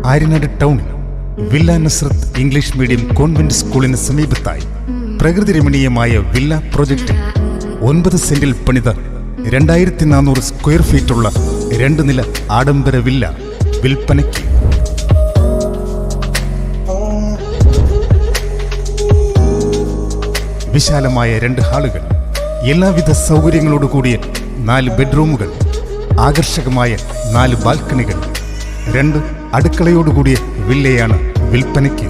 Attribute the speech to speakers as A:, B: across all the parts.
A: ആര്യനാട് ടൗണിൽ villa Nazareth English medium convent സ്കൂളിന് സമീപത്തായി പ്രകൃതി രമണീയമായ വില്ല പ്രോജക്റ്റിൽ 9 സെന്റിൽ പണിത 2400 സ്ക്വയർ ഫീറ്റുള്ള 2 നില ആഡംബര വില്ല വിൽപ്പനയ്ക്ക്. വിശാലമായ 2 ഹാളുകൾ, എല്ലാവിധ സൗകര്യങ്ങളോടുകൂടിയ 4 ബെഡ്റൂമുകൾ, ആകർഷകമായ 4 ബാൽക്കണികൾ, 2 അടുക്കളയോടുകൂടിയ വില്ലയാണ് വിൽപ്പനയ്ക്ക്.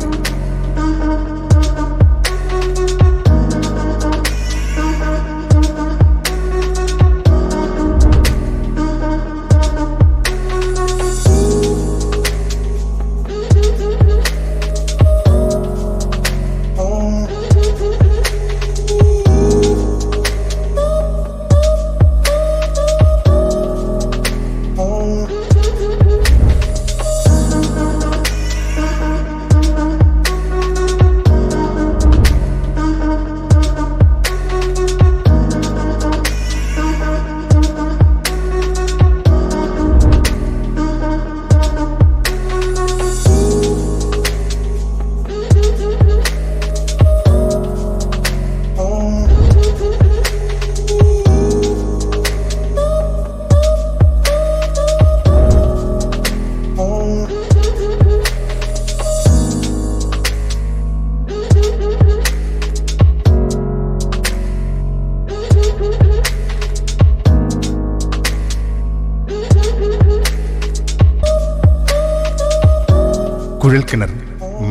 A: കുഴൽക്കിണർ,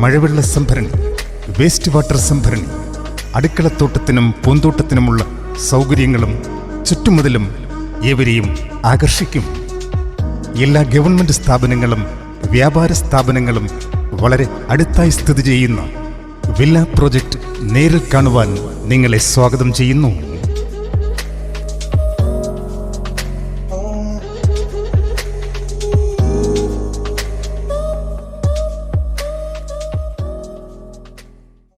A: മഴവെള്ള സംഭരണി, വേസ്റ്റ് വാട്ടർ സംഭരണി, അടുക്കളത്തോട്ടത്തിനും പൂന്തോട്ടത്തിനുമുള്ള സൗകര്യങ്ങളും ചുറ്റുമുതലും ഏവരെയും ആകർഷിക്കും. എല്ലാ ഗവൺമെന്റ് സ്ഥാപനങ്ങളും വ്യാപാര സ്ഥാപനങ്ങളും വളരെ അടുത്തായി സ്ഥിതി ചെയ്യുന്ന വില്ല പ്രോജക്റ്റ് നേരിൽ കാണുവാൻ നിങ്ങളെ സ്വാഗതം ചെയ്യുന്നു.